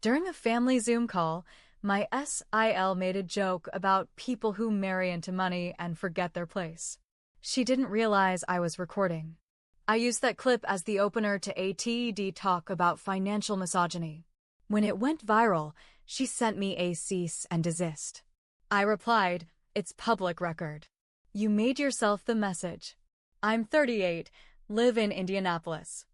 During a family Zoom call, my SIL made a joke about people who marry into money and forget their place. She didn't realize I was recording. I used that clip as the opener to a TED talk about financial misogyny. When it went viral, she sent me a cease and desist. I replied, "It's public record. You made yourself the message. I'm 38, live in Indianapolis.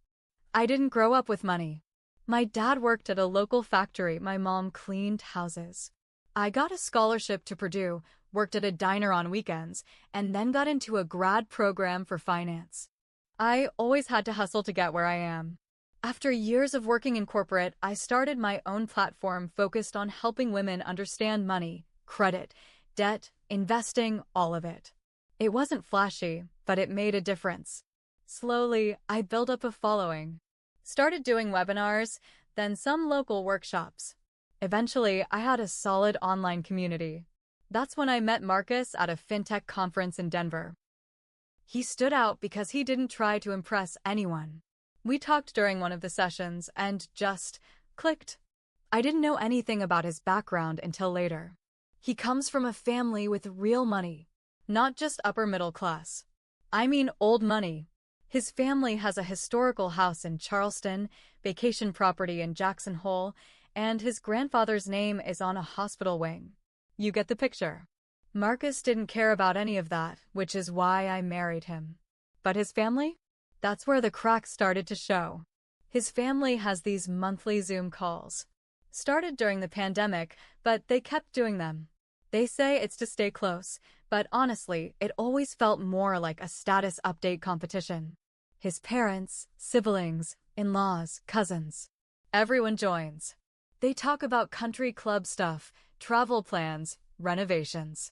I didn't grow up with money. My dad worked at a local factory, my mom cleaned houses. I got a scholarship to Purdue, worked at a diner on weekends, and then got into a grad program for finance. I always had to hustle to get where I am. After years of working in corporate, I started my own platform focused on helping women understand money, credit, debt, investing, all of it. It wasn't flashy, but it made a difference. Slowly, I built up a following. Started doing webinars, then some local workshops. Eventually, I had a solid online community. That's when I met Marcus at a fintech conference in Denver. He stood out because he didn't try to impress anyone. We talked during one of the sessions and just clicked. I didn't know anything about his background until later. He comes from a family with real money, not just upper middle class. I mean old money. His family has a historical house in Charleston, vacation property in Jackson Hole, and his grandfather's name is on a hospital wing. You get the picture. Marcus didn't care about any of that, which is why I married him. But his family? That's where the cracks started to show. His family has these monthly Zoom calls. Started during the pandemic, but they kept doing them. They say it's to stay close, but honestly, it always felt more like a status update competition. His parents, siblings, in-laws, cousins. Everyone joins. They talk about country club stuff, travel plans, renovations.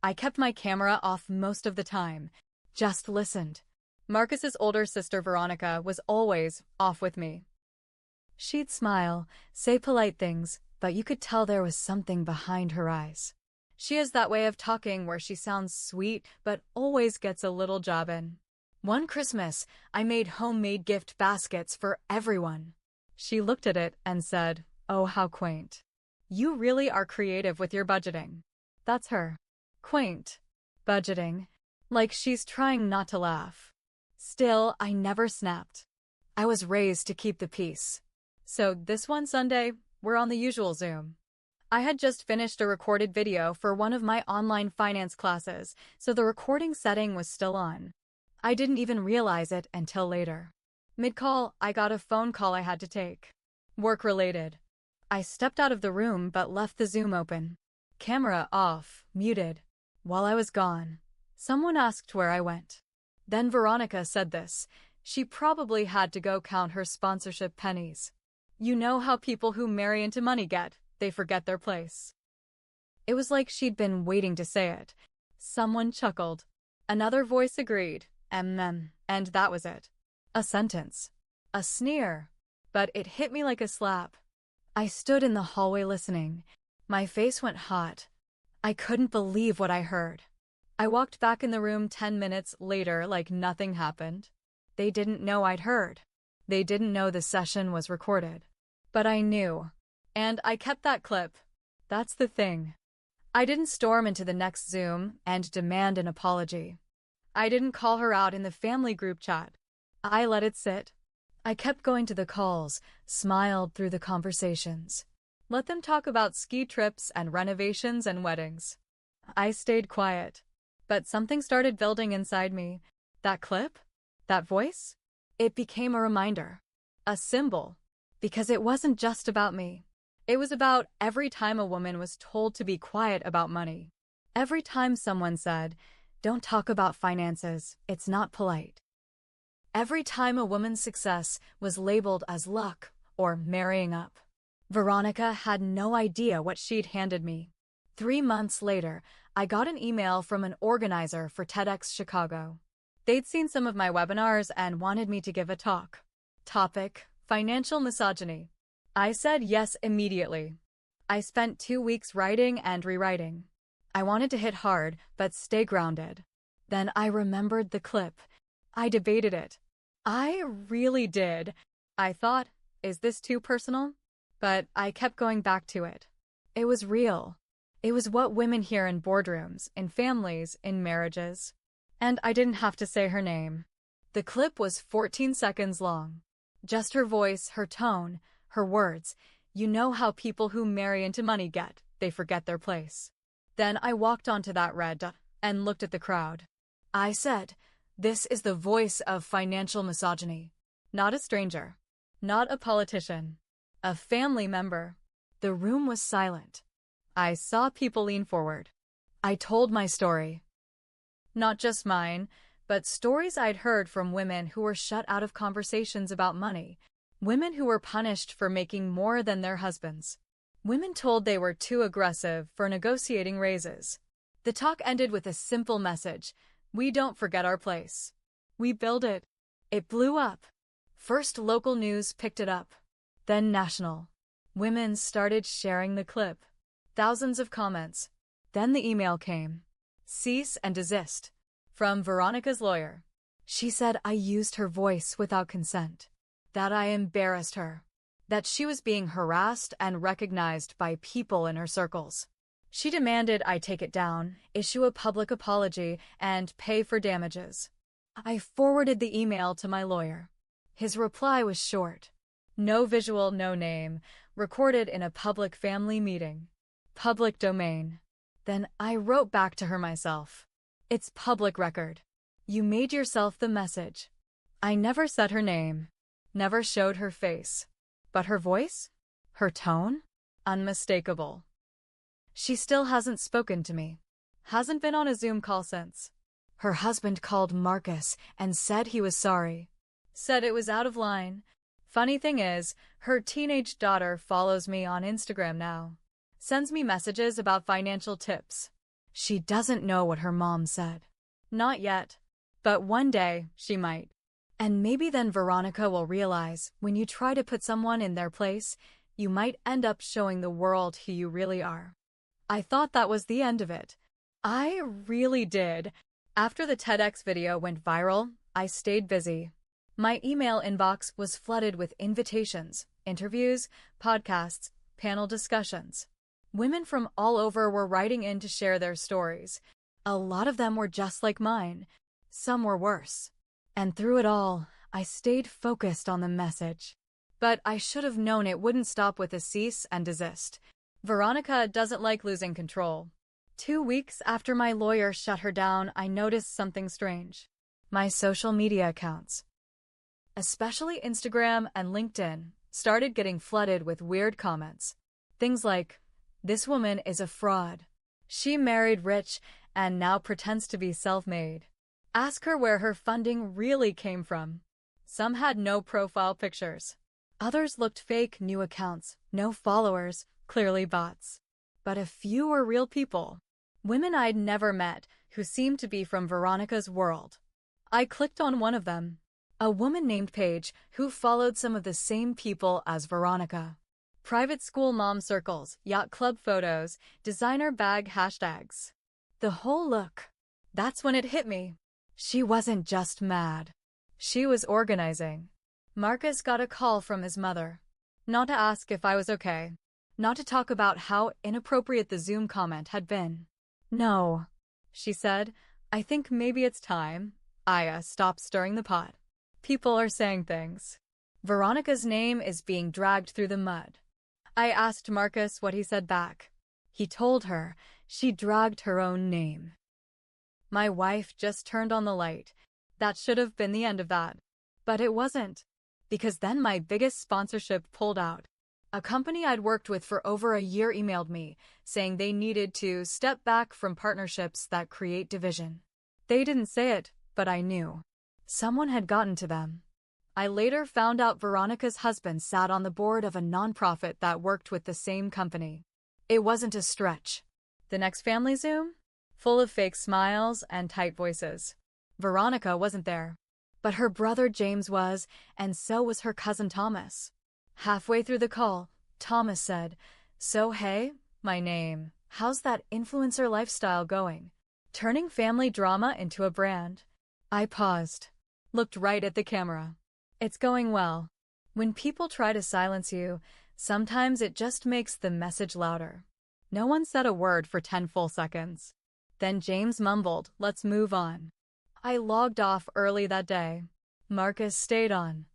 I kept my camera off most of the time, just listened. Marcus's older sister Veronica was always off with me. She'd smile, say polite things, but you could tell there was something behind her eyes. She has that way of talking where she sounds sweet but always gets a little job in. One Christmas, I made homemade gift baskets for everyone. She looked at it and said, "Oh, how quaint. You really are creative with your budgeting." That's her. Quaint. Budgeting. Like she's trying not to laugh. Still, I never snapped. I was raised to keep the peace. So this one Sunday, we're on the usual Zoom. I had just finished a recorded video for one of my online finance classes, so the recording setting was still on. I didn't even realize it until later. Mid-call, I got a phone call I had to take. Work-related. I stepped out of the room but left the Zoom open. Camera off, muted. While I was gone, someone asked where I went. Then Veronica said this. She probably had to go count her sponsorship pennies. You know how people who marry into money get, they forget their place. It was like she'd been waiting to say it. Someone chuckled. Another voice agreed, and that was it. A sentence. A sneer. But it hit me like a slap. I stood in the hallway listening. My face went hot. I couldn't believe what I heard. I walked back in the room 10 minutes later like nothing happened. They didn't know I'd heard. They didn't know the session was recorded. But I knew. And I kept that clip. That's the thing. I didn't storm into the next Zoom and demand an apology. I didn't call her out in the family group chat. I let it sit. I kept going to the calls, smiled through the conversations. Let them talk about ski trips and renovations and weddings. I stayed quiet. But something started building inside me. That clip? That voice? It became a reminder. A symbol. Because it wasn't just about me. It was about every time a woman was told to be quiet about money. Every time someone said, "Don't talk about finances, it's not polite." Every time a woman's success was labeled as luck or marrying up. Veronica had no idea what she'd handed me. 3 months later, I got an email from an organizer for TEDx Chicago. They'd seen some of my webinars and wanted me to give a talk. Topic: financial misogyny. I said yes immediately. I spent 2 weeks writing and rewriting. I wanted to hit hard, but stay grounded. Then I remembered the clip. I debated it. I really did. I thought, is this too personal? But I kept going back to it. It was real. It was what women hear in boardrooms, in families, in marriages. And I didn't have to say her name. The clip was 14 seconds long. Just her voice, her tone, her words. You know how people who marry into money get, they forget their place. Then I walked onto that red and looked at the crowd. I said, this is the voice of financial misogyny. Not a stranger. Not a politician. A family member. The room was silent. I saw people lean forward. I told my story. Not just mine, but stories I'd heard from women who were shut out of conversations about money. Women who were punished for making more than their husbands. Women told they were too aggressive for negotiating raises. The talk ended with a simple message. We don't forget our place. We build it. It blew up. First local news picked it up. Then national. Women started sharing the clip. Thousands of comments. Then the email came. Cease and desist. From Veronica's lawyer. She said I used her voice without consent. That I embarrassed her. That she was being harassed and recognized by people in her circles. She demanded I take it down, issue a public apology, and pay for damages. I forwarded the email to my lawyer. His reply was short. No visual, no name, recorded in a public family meeting. Public domain. Then I wrote back to her myself. It's public record. You made yourself the message. I never said her name. Never showed her face. But her voice? Her tone? Unmistakable. She still hasn't spoken to me. Hasn't been on a Zoom call since. Her husband called Marcus and said he was sorry. Said it was out of line. Funny thing is, her teenage daughter follows me on Instagram now. Sends me messages about financial tips. She doesn't know what her mom said. Not yet. But one day, she might. And maybe then Veronica will realize when you try to put someone in their place, you might end up showing the world who you really are. I thought that was the end of it. I really did. After the TEDx video went viral, I stayed busy. My email inbox was flooded with invitations, interviews, podcasts, panel discussions. Women from all over were writing in to share their stories. A lot of them were just like mine. Some were worse. And through it all, I stayed focused on the message. But I should have known it wouldn't stop with a cease and desist. Veronica doesn't like losing control. 2 weeks after my lawyer shut her down, I noticed something strange. My social media accounts, especially Instagram and LinkedIn, started getting flooded with weird comments. Things like, this woman is a fraud. She married rich and now pretends to be self-made. Ask her where her funding really came from. Some had no profile pictures. Others looked fake, new accounts, no followers, clearly bots. But a few were real people. Women I'd never met who seemed to be from Veronica's world. I clicked on one of them. A woman named Paige who followed some of the same people as Veronica. Private school mom circles, yacht club photos, designer bag hashtags. The whole look. That's when it hit me. She wasn't just mad. She was organizing. Marcus got a call from his mother. Not to ask if I was okay. Not to talk about how inappropriate the Zoom comment had been. No, she said. I think maybe it's time. Aya, stop stirring the pot. People are saying things. Veronica's name is being dragged through the mud. I asked Marcus what he said back. He told her she dragged her own name. My wife just turned on the light. That should have been the end of that. But it wasn't. Because then my biggest sponsorship pulled out. A company I'd worked with for over a year emailed me, saying they needed to step back from partnerships that create division. They didn't say it, but I knew. Someone had gotten to them. I later found out Veronica's husband sat on the board of a nonprofit that worked with the same company. It wasn't a stretch. The next family Zoom? Full of fake smiles and tight voices. Veronica wasn't there. But her brother James was, and so was her cousin Thomas. Halfway through the call, Thomas said, "So hey, my name, how's that influencer lifestyle going? Turning family drama into a brand?" I paused. Looked right at the camera. It's going well. When people try to silence you, Sometimes it just makes the message louder. No one said a word for 10 full seconds. Then James mumbled, "Let's move on." I logged off early that day. Marcus stayed on.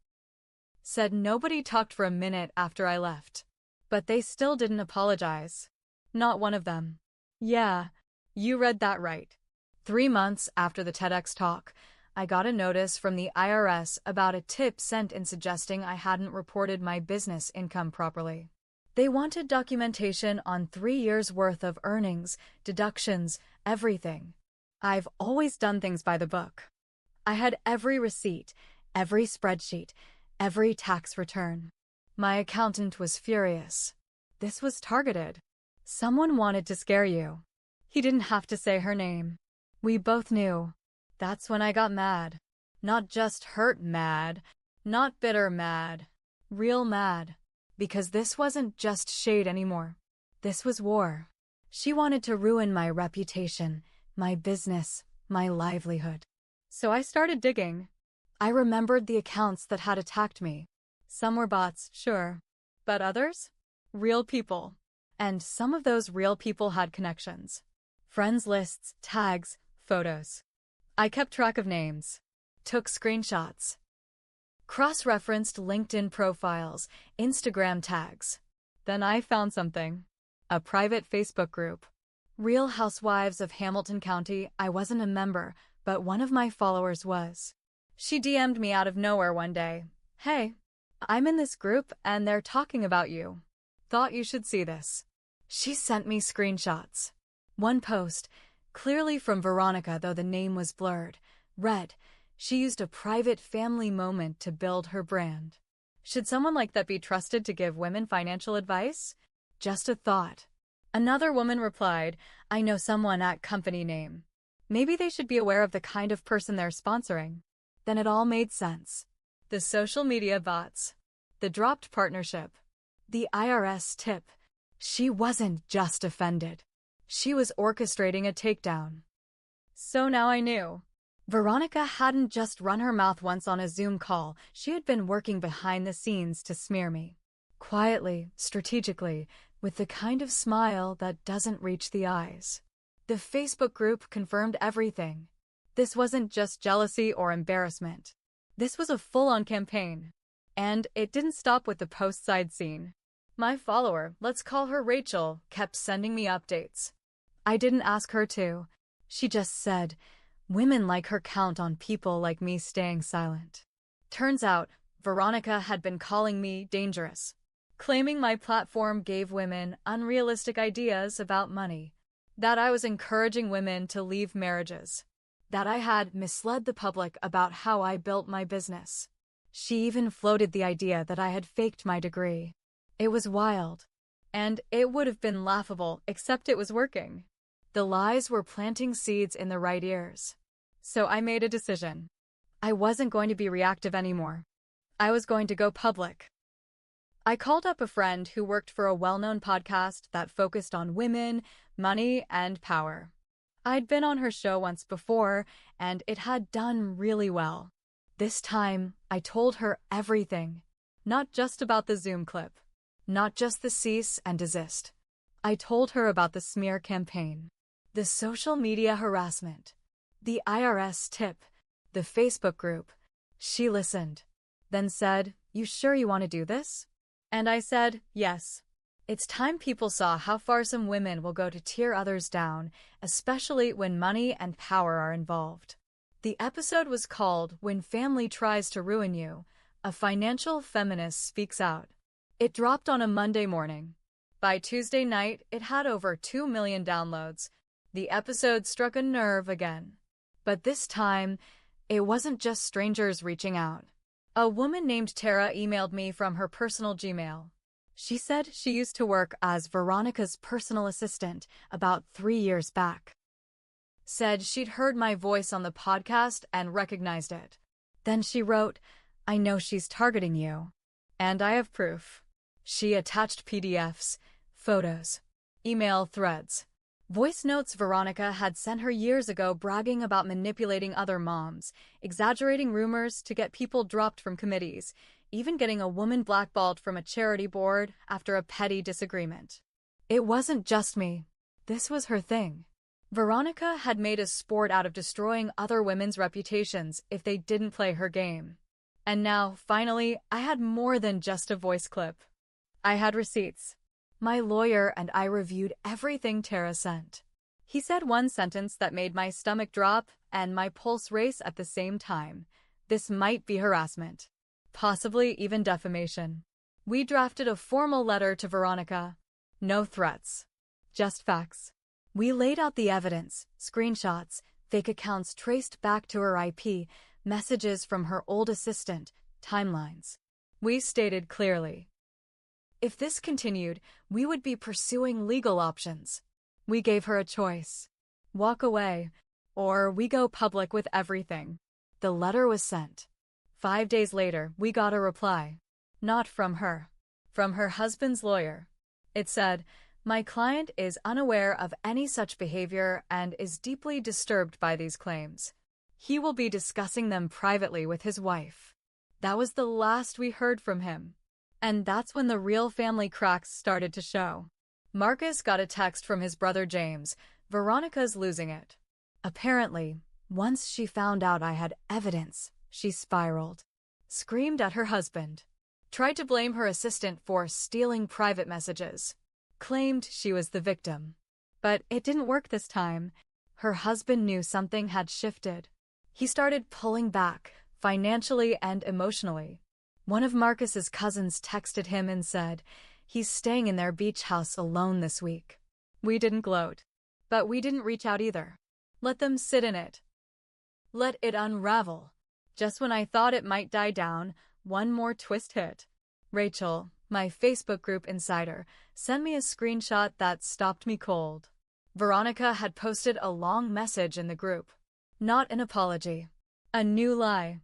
Said nobody talked for a minute after I left. But they still didn't apologize. Not one of them. Yeah, you read that right. 3 months after the TEDx talk, I got a notice from the IRS about a tip sent in suggesting I hadn't reported my business income properly. They wanted documentation on 3 years' worth of earnings, deductions, everything. I've always done things by the book. I had every receipt, every spreadsheet, every tax return. My accountant was furious. This was targeted. Someone wanted to scare you. He didn't have to say her name. We both knew. That's when I got mad. Not just hurt mad, not bitter mad, real mad. Because this wasn't just shade anymore. This was war. She wanted to ruin my reputation, my business, my livelihood. So I started digging. I remembered the accounts that had attacked me. Some were bots, sure. But others? Real people. And some of those real people had connections. Friends lists, tags, photos. I kept track of names. Took screenshots. Cross-referenced LinkedIn profiles, Instagram tags. Then I found something. A private Facebook group. Real Housewives of Hamilton County. I wasn't a member, but one of my followers was. She DM'd me out of nowhere one day. "Hey, I'm in this group and they're talking about you. Thought you should see this." She sent me screenshots. One post, clearly from Veronica though the name was blurred, read, "She used a private family moment to build her brand." Should someone like that be trusted to give women financial advice? Just a thought. Another woman replied, "I know someone at company name. Maybe they should be aware of the kind of person they're sponsoring." Then it all made sense. The social media bots. The dropped partnership. The IRS tip. She wasn't just offended. She was orchestrating a takedown. So now I knew. Veronica hadn't just run her mouth once on a Zoom call. She had been working behind the scenes to smear me. Quietly, strategically, with the kind of smile that doesn't reach the eyes. The Facebook group confirmed everything. This wasn't just jealousy or embarrassment. This was a full-on campaign. And it didn't stop with the posts I'd seen. My follower, let's call her Rachel, kept sending me updates. I didn't ask her to. She just said, "Women like her count on people like me staying silent." Turns out, Veronica had been calling me dangerous, claiming my platform gave women unrealistic ideas about money, that I was encouraging women to leave marriages, that I had misled the public about how I built my business. She even floated the idea that I had faked my degree. It was wild. And it would have been laughable, except it was working. The lies were planting seeds in the right ears. So I made a decision. I wasn't going to be reactive anymore. I was going to go public. I called up a friend who worked for a well-known podcast that focused on women, money, and power. I'd been on her show once before, and it had done really well. This time, I told her everything. Not just about the Zoom clip. Not just the cease and desist. I told her about the smear campaign, the social media harassment, the IRS tip, the Facebook group. She listened, then said, "You sure you want to do this?" And I said, "Yes." It's time people saw how far some women will go to tear others down, especially when money and power are involved. The episode was called "When Family Tries to Ruin You, A Financial Feminist Speaks Out." It dropped on a Monday morning. By Tuesday night, it had over 2 million downloads. The episode struck a nerve again. But this time, it wasn't just strangers reaching out. A woman named Tara emailed me from her personal Gmail. She said she used to work as Veronica's personal assistant about 3 years back. Said she'd heard my voice on the podcast and recognized it. Then she wrote, "I know she's targeting you. And I have proof." She attached PDFs, photos, email threads, voice notes Veronica had sent her years ago bragging about manipulating other moms, exaggerating rumors to get people dropped from committees, even getting a woman blackballed from a charity board after a petty disagreement. It wasn't just me. This was her thing. Veronica had made a sport out of destroying other women's reputations if they didn't play her game. And now, finally, I had more than just a voice clip. I had receipts. My lawyer and I reviewed everything Tara sent. He said one sentence that made my stomach drop and my pulse race at the same time. This might be harassment. Possibly even defamation. We drafted a formal letter to Veronica. No threats. Just facts. We laid out the evidence, screenshots, fake accounts traced back to her IP, messages from her old assistant, timelines. We stated clearly, if this continued, we would be pursuing legal options. We gave her a choice. Walk away, or we go public with everything. The letter was sent. 5 days later, we got a reply. Not from her. From her husband's lawyer. It said, my client is unaware of any such behavior and is deeply disturbed by these claims. He will be discussing them privately with his wife. That was the last we heard from him. And that's when the real family cracks started to show. Marcus got a text from his brother James. Veronica's losing it. Apparently, once she found out I had evidence, she spiraled. Screamed at her husband. Tried to blame her assistant for stealing private messages. Claimed she was the victim. But it didn't work this time. Her husband knew something had shifted. He started pulling back, financially and emotionally. One of Marcus's cousins texted him and said, he's staying in their beach house alone this week. We didn't gloat. But we didn't reach out either. Let them sit in it. Let it unravel. Just when I thought it might die down, one more twist hit. Rachel, my Facebook group insider, sent me a screenshot that stopped me cold. Veronica had posted a long message in the group. Not an apology. A new lie.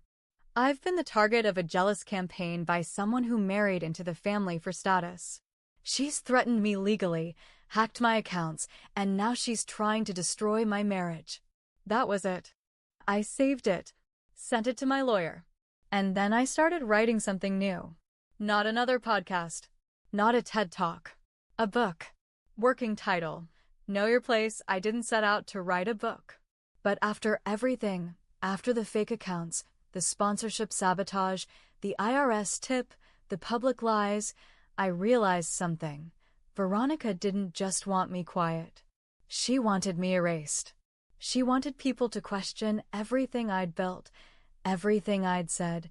I've been the target of a jealous campaign by someone who married into the family for status. She's threatened me legally, hacked my accounts, and now she's trying to destroy my marriage. That was it. I saved it, sent it to my lawyer. And then I started writing something new. Not another podcast. Not a TED Talk. A book. Working title. Know Your Place. I didn't set out to write a book. But after everything, after the fake accounts, the sponsorship sabotage, the IRS tip, the public lies, I realized something. Veronica didn't just want me quiet. She wanted me erased. She wanted people to question everything I'd built, everything I'd said,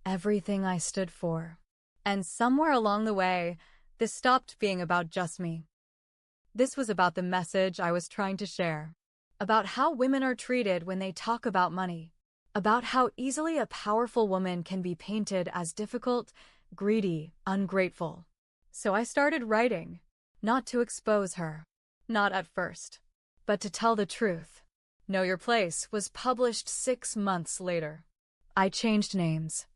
everything I stood for. And somewhere along the way, this stopped being about just me. This was about the message I was trying to share. About how women are treated when they talk about money. About how easily a powerful woman can be painted as difficult, greedy, ungrateful. So I started writing. Not to expose her. Not at first. But to tell the truth. Know Your Place was published 6 months later. I changed names.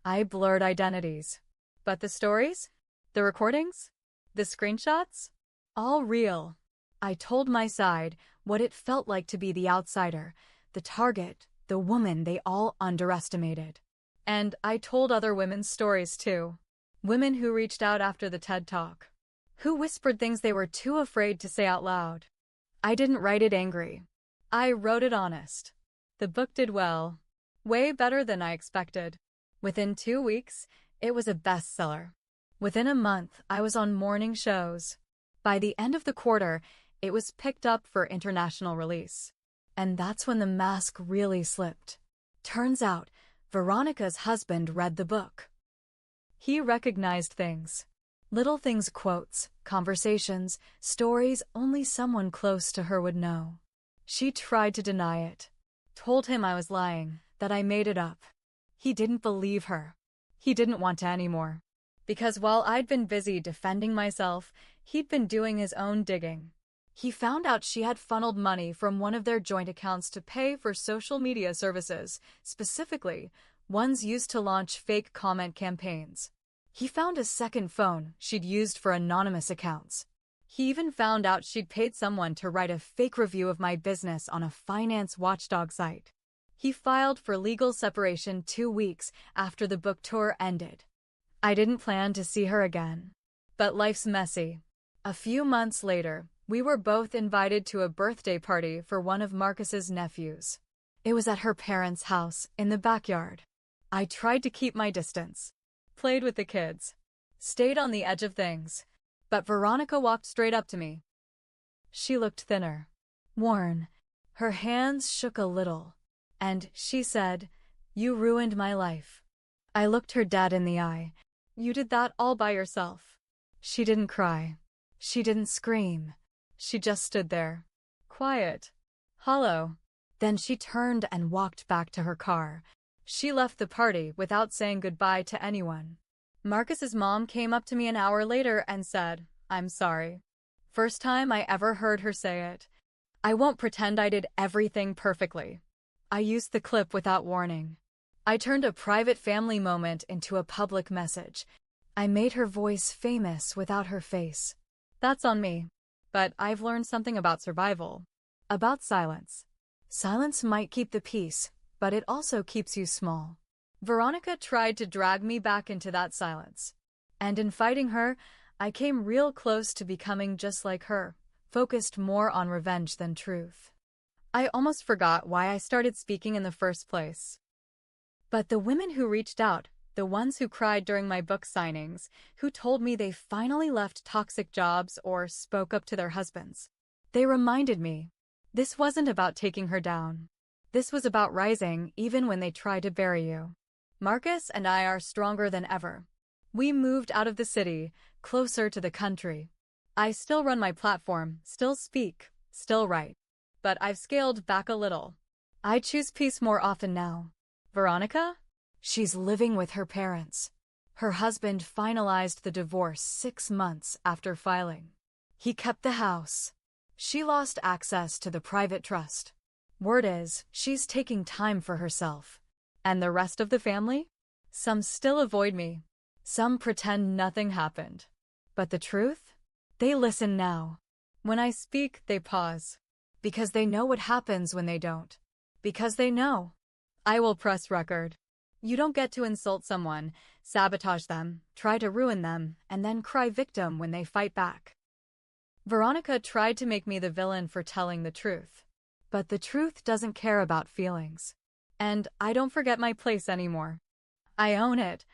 I blurred identities. But the stories? The recordings? The screenshots? All real. I told my side, what it felt like to be the outsider, the target, the woman they all underestimated. And I told other women's stories too. Women who reached out after the TED Talk. Who whispered things they were too afraid to say out loud. I didn't write it angry. I wrote it honest. The book did well. Way better than I expected. Within 2 weeks, it was a bestseller. Within a month, I was on morning shows. By the end of the quarter, it was picked up for international release. And that's when the mask really slipped. Turns out, Veronica's husband read the book. He recognized things. Little things, quotes, conversations, stories only someone close to her would know. She tried to deny it. Told him I was lying, that I made it up. He didn't believe her. He didn't want to anymore. Because while I'd been busy defending myself, he'd been doing his own digging. He found out she had funneled money from one of their joint accounts to pay for social media services, specifically, ones used to launch fake comment campaigns. He found a second phone she'd used for anonymous accounts. He even found out she'd paid someone to write a fake review of my business on a finance watchdog site. He filed for legal separation 2 weeks after the book tour ended. I didn't plan to see her again. But life's messy. A few months later, we were both invited to a birthday party for one of Marcus's nephews. It was at her parents' house, in the backyard. I tried to keep my distance. Played with the kids. Stayed on the edge of things. But Veronica walked straight up to me. She looked thinner. Worn. Her hands shook a little. And she said, "You ruined my life." I looked her dead in the eye. "You did that all by yourself." She didn't cry. She didn't scream. She just stood there. Quiet. Hollow. Then she turned and walked back to her car. She left the party without saying goodbye to anyone. Marcus's mom came up to me an hour later and said, "I'm sorry." First time I ever heard her say it. I won't pretend I did everything perfectly. I used the clip without warning. I turned a private family moment into a public message. I made her voice famous without her face. That's on me. But I've learned something about survival. About silence. Silence might keep the peace, but it also keeps you small. Veronica tried to drag me back into that silence. And in fighting her, I came real close to becoming just like her, focused more on revenge than truth. I almost forgot why I started speaking in the first place. But the women who reached out, the ones who cried during my book signings, who told me they finally left toxic jobs or spoke up to their husbands, they reminded me, this wasn't about taking her down. This was about rising even when they tried to bury you. Marcus and I are stronger than ever. We moved out of the city, closer to the country. I still run my platform, still speak, still write. But I've scaled back a little. I choose peace more often now. Veronica? She's living with her parents. Her husband finalized the divorce 6 months after filing. He kept the house. She lost access to the private trust. Word is, she's taking time for herself. And the rest of the family? Some still avoid me. Some pretend nothing happened. But the truth? They listen now. When I speak, they pause. Because they know what happens when they don't. Because they know. I will press record. You don't get to insult someone, sabotage them, try to ruin them, and then cry victim when they fight back. Veronica tried to make me the villain for telling the truth. But the truth doesn't care about feelings. And I don't forget my place anymore. I own it.